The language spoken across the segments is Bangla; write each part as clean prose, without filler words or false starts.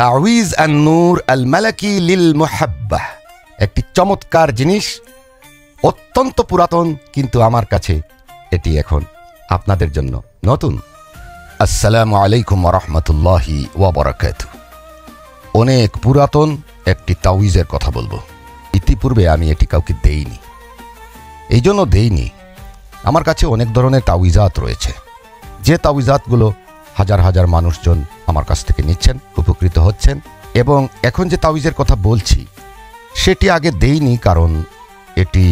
তাওয়িজ আন-নূর আল-মালাকি লিল মুহাব্বাহ, একটি চমৎকার জিনিস, অত্যন্ত পুরাতন, কিন্তু আমার কাছে এটি এখন আপনাদের জন্য নতুন। আসসালামু আলাইকুম ওয়া রাহমাতুল্লাহি ওয়া বারাকাতুহু। অনেক পুরাতন একটি তাওয়িজের কথা বলবো। ইতিপূর্বে আমি এটি কাউকে দেইনি, এই জন্য দেইনি। আমার কাছে অনেক ধরনের তাওয়িজাত রয়েছে, যে তাওয়িজাতগুলো হাজার হাজার মানুষজন আমার কাছ থেকে নিচ্ছেন, উপকৃত হচ্ছেন। এবং এখন যে তাওয়িজের কথা বলছি সেটি আগে দেইনি, কারণ এটি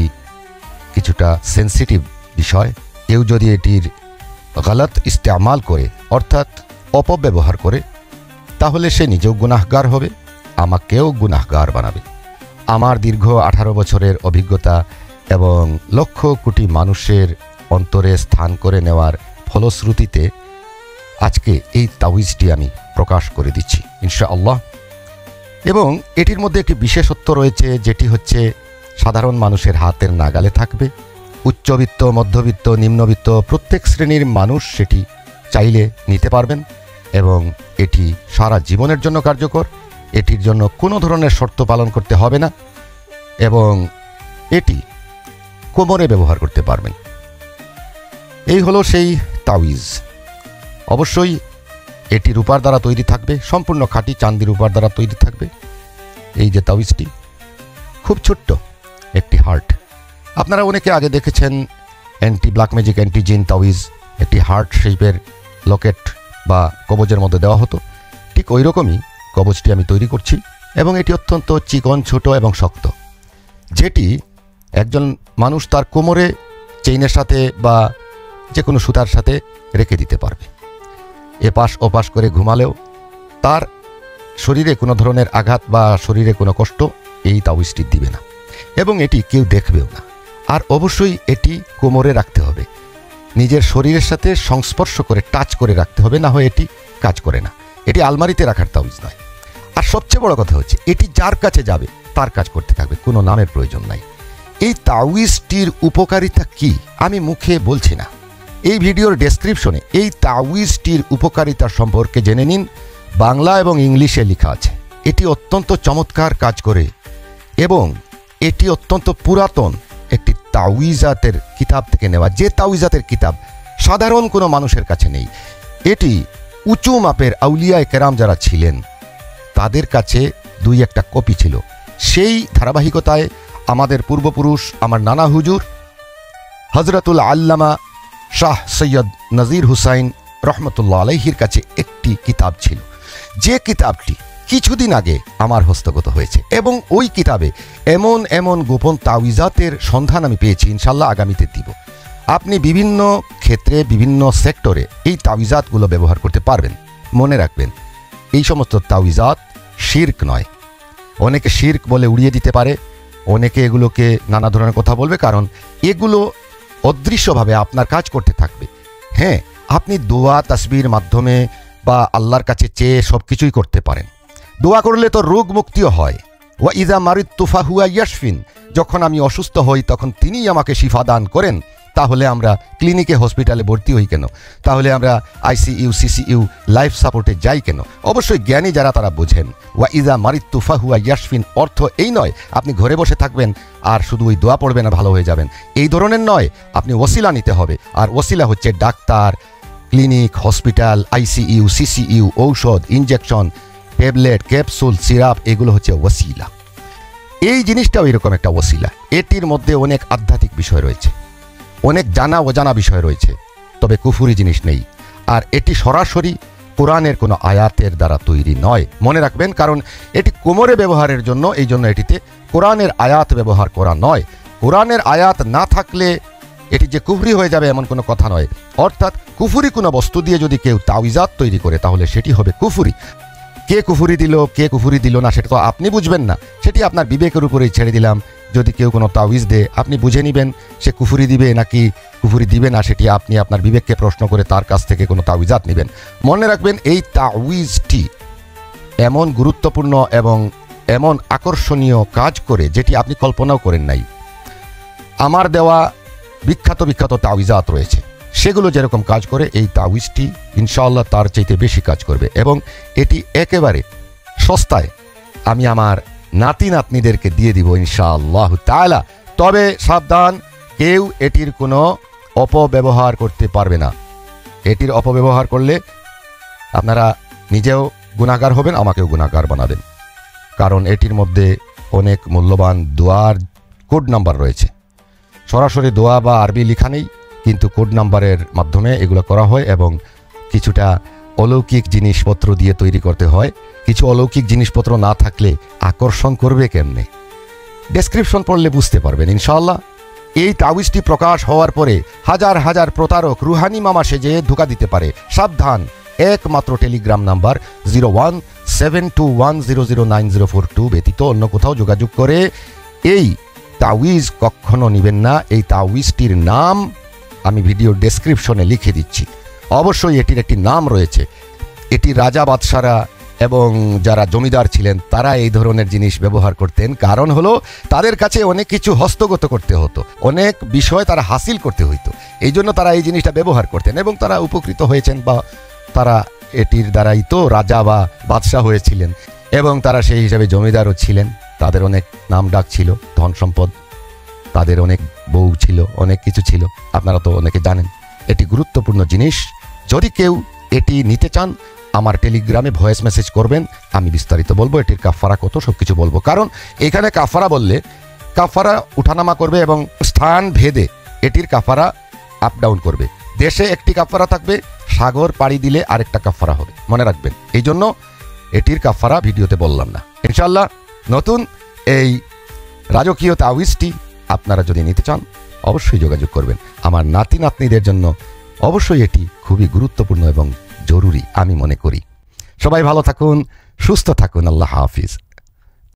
কিছুটা সেন্সিটিভ বিষয়। কেউ যদি এটির গলত ইস্তেমাল করে, অর্থাৎ অপব্যবহার করে, তাহলে সে নিজেও গুনাহগার হবে, আমাকেও গুনাহগার বানাবে। আমার দীর্ঘ 18 বছরের অভিজ্ঞতা এবং লক্ষ কোটি মানুষের অন্তরে স্থান করে নেওয়ার ফলশ্রুতিতে আজকে এই তাওয়িজটি আমি প্রকাশ করে দিচ্ছি ইনশাআল্লাহ। এবং এটির মধ্যে একটি বিশেষত্ব রয়েছে, যেটি হচ্ছে সাধারণ মানুষের হাতের নাগালে থাকবে। উচ্চবিত্ত, মধ্যবিত্ত, নিম্নবিত্ত প্রত্যেক শ্রেণীর মানুষ সেটি চাইলে নিতে পারবেন এবং এটি সারা জীবনের জন্য কার্যকর। এটির জন্য কোনো ধরনের শর্ত পালন করতে হবে না এবং এটি কোমরে ব্যবহার করতে পারবেন। এই হলো সেই তাওয়িজ। অবশ্যই এটি রূপার দ্বারা তৈরি থাকবে, সম্পূর্ণ খাঁটি চাঁদি রূপার দ্বারা তৈরি থাকবে। এই যে তাওয়িজটি খুব ছোট্ট একটি হার্ট। আপনারা অনেকে আগে দেখেছেন অ্যান্টি ব্ল্যাক ম্যাজিক, অ্যান্টি জিন তাওয়িজ, একটি হার্ট শেপের লকেট বা কবজের মধ্যে দেওয়া হতো। ঠিক ওই রকমই কবজটি আমি তৈরি করছি এবং এটি অত্যন্ত চিকন, ছোট এবং শক্ত, যেটি একজন মানুষ তার কোমরে চেইনের সাথে বা যে কোনো সুতার সাথে রেখে দিতে পারবে। এপাশ ওপাশ করে ঘুমালেও তার শরীরে কোনো ধরনের আঘাত বা শরীরে কোনো কষ্ট এই তাওয়িজটি দিবে না এবং এটি কেউ দেখবেও না। আর অবশ্যই এটি কোমরে রাখতে হবে, নিজের শরীরের সাথে সংস্পর্শ করে টাচ করে রাখতে হবে, না হয় এটি কাজ করে না। এটি আলমারিতে রাখার তাওয়িজ নয়। আর সবচেয়ে বড় কথা হচ্ছে এটি যার কাছে যাবে তার কাজ করতে থাকবে, কোনো নামের প্রয়োজন নাই। এই তাওয়িজটির উপকারিতা কি আমি মুখে বলছি না, এই ভিডিওর ডেসক্রিপশনে এই তাওয়িজটির উপকারিতা সম্পর্কে জেনে নিন। বাংলা এবং ইংলিশে লেখা আছে। এটি অত্যন্ত চমৎকার কাজ করে এবং এটি অত্যন্ত পুরাতন একটি তাওয়িজাতের কিতাব থেকে নেওয়া, যে তাওয়িজাতের কিতাব সাধারণ কোনো মানুষের কাছে নেই। এটি উঁচু মাপের আউলিয়ায়ে কেরাম যারা ছিলেন তাদের কাছে দুই একটা কপি ছিল। সেই ধারাবাহিকতায় আমাদের পূর্বপুরুষ, আমার নানা হুজুর হজরতুল আল্লামা শাহ সৈয়দ নজির হুসাইন রহমতুল্লাহ আলাইহির কাছে একটি কিতাব ছিল, যে কিতাবটি কিছুদিন আগে আমার হস্তগত হয়েছে এবং ওই কিতাবে এমন এমন গোপন তাওয়িজাতের সন্ধান আমি পেয়েছি, ইনশাল্লাহ আগামীতে দিব। আপনি বিভিন্ন ক্ষেত্রে, বিভিন্ন সেক্টরে এই তাওয়িজাতগুলো ব্যবহার করতে পারবেন। মনে রাখবেন, এই সমস্ত তাওয়িজাত শিরক নয়। অনেকে শিরক বলে উড়িয়ে দিতে পারে, অনেকে এগুলোকে নানা ধরনের কথা বলবে, কারণ এগুলো অদৃশ্যভাবে আপনার কাজ করতে থাকবে। হ্যাঁ, আপনি দোয়া তাসবির মাধ্যমে বা আল্লাহর কাছে চেয়ে সব কিছুই করতে পারেন। দোয়া করলে তো রোগ মুক্তিও হয়। ওয়া ইযা মারিদতু ফাহুয়া ইয়াশফিন, যখন আমি অসুস্থ হই তখন তিনিই আমাকে শিফা দান করেন। তাহলে আমরা ক্লিনিকে, হসপিটালে ভর্তি হই কেন? তাহলে আমরা ICU, CCU, লাইফ সাপোর্টে যাই কেন? অবশ্যই জ্ঞানী যারা তারা বোঝেন। ওয়া ইযা মারিদতু ফাহুয়া ইয়াশফিন অর্থ এই নয় আপনি ঘরে বসে থাকবেন আর শুধু ওই দোয়া পড়বেন আর ভালো হয়ে যাবেন, এই ধরনের নয়। আপনি ওসিলা নিতে হবে, আর ওসিলা হচ্ছে doctor, clinic, hospital, ICU, CCU, ঔষধ, ইনজেকশন, ট্যাবলেট, ক্যাপসুল, সিরাপ, এগুলো হচ্ছে ওসিলা। এই জিনিসটাও এরকম একটা ওসিলা। এটির মধ্যে অনেক আধ্যাত্মিক বিষয় রয়েছে, অনেক জানা অজানা বিষয় রয়েছে, তবে কুফুরি জিনিস নেই। আর এটি সরাসরি কোরআনের কোনো আয়াতের দ্বারা তৈরি নয়, মনে রাখবেন, কারণ এটি কোমরে ব্যবহারের জন্য, এই জন্য এটিতে কোরআনের আয়াত ব্যবহার করা নয়। কোরআনের আয়াত না থাকলে এটি যে কুফরি হয়ে যাবে এমন কোনো কথা নয়। অর্থাৎ কুফুরি কোনো বস্তু দিয়ে যদি কেউ তাওয়িজাত তৈরি করে তাহলে সেটি হবে কুফুরি। কে কুফুরি দিল, কে কুফুরি দিল না, সেটা তো আপনি বুঝবেন না, সেটি আপনার বিবেকের উপরেই ছেড়ে দিলাম। যদি কেউ কোনো তাওয়িজ দেয় আপনি বুঝে নেবেন সে কুফুরি দিবে নাকি কুফুরি দিবে না, সেটি আপনি আপনার বিবেককে প্রশ্ন করে তার কাছ থেকে কোনো তাওয়িজাত নেবেন। মনে রাখবেন, এই তাওয়িজটি এমন গুরুত্বপূর্ণ এবং এমন আকর্ষণীয় কাজ করে যেটি আপনি কল্পনাও করেন নাই। আমার দেওয়া বিখ্যাত বিখ্যাত তাওয়িজাত রয়েছে, সেগুলো যেরকম কাজ করে এই তাওয়িজটি ইনশাআল্লাহ তার চাইতে বেশি কাজ করবে এবং এটি একেবারে সস্তায় আমি আমার নাতি নাতনিদেরকে দিয়ে দিব ইনশাআল্লাহ তাআলা। তবে সাবধান, কেউ এটির কোনো অপব্যবহার করতে পারবে না। এটির অপব্যবহার করলে আপনারা নিজেও গুনাহগার হবেন, আমাকেও গুনাহগার বানাবেন। কারণ এটির মধ্যে অনেক মূল্যবান দোয়ার কোড নাম্বার রয়েছে। সরাসরি দোয়া বা আরবি লেখা নেই, কিন্তু কোড নাম্বারের মাধ্যমে এগুলো করা হয় এবং কিছুটা অলৌকিক জিনিসপত্র দিয়ে তৈরি করতে হয়। কিছু অলৌকিক জিনিসপত্র না থাকলে আকর্ষণ করবে কেমনে? ডেসক্রিপশন পড়লে বুঝতে পারবেন ইনশাআল্লাহ। এই তাবিজটি প্রকাশ হওয়ার পরে হাজার হাজার প্রতারক রুহানি মামা সেজে ধোঁকা দিতে পারে। সাবধান, একমাত্র টেলিগ্রাম নাম্বার 0172100942 ব্যতীত অন্য কোথাও যোগাযোগ করে এই তাবিজ কখনো নেবেন না। এই তাবিজটির নাম আমি ভিডিও ডেসক্রিপশনে লিখে দিচ্ছি। অবশ্যই এটির একটি নাম রয়েছে। এটি রাজা বাদশারা এবং যারা জমিদার ছিলেন তারা এই ধরনের জিনিস ব্যবহার করতেন। কারণ হলো তাদের কাছে অনেক কিছু হস্তগত করতে হতো, অনেক বিষয় তারা হাসিল করতে হইতো। এই জন্য তারা এই জিনিসটা ব্যবহার করতেন এবং তারা উপকৃত হয়েছেন, বা তারা এটির দ্বারাই তো রাজা বা বাদশাহ হয়েছিলেন এবং তারা সেই হিসাবে জমিদারও ছিলেন। তাদের অনেক নাম ডাক ছিল, ধন সম্পদ, তাদের অনেক বউ ছিল, অনেক কিছু ছিল। আপনারা তো অনেকে জানেন। এটি গুরুত্বপূর্ণ জিনিস। যদি কেউ এটি নিতে চান আমার টেলিগ্রামে ভয়েস মেসেজ করবেন, আমি বিস্তারিত বলবো, এটির কাফারা কত সব কিছু বলবো। কারণ এখানে কাফারা বললে কাফারা উঠানামা করবে এবং স্থান ভেদে এটির কাফারা আপ ডাউন করবে। দেশে একটি কাফারা থাকবে, সাগর পাড়ি দিলে আরেকটা কাফারা হবে, মনে রাখবেন। এই জন্য এটির কাফারা ভিডিওতে বললাম না। ইনশাআল্লাহ নতুন এই রাজকীয় তাবিজটি আপনারা যদি নিতে চান অবশ্যই যোগাযোগ করবেন। আমার নাতি নাতনিদের জন্য অবশ্যই এটি খুবই গুরুত্বপূর্ণ এবং জরুরি আমি মনে করি। সবাই ভালো থাকুন, সুস্থ থাকুন। আল্লাহ হাফিজ।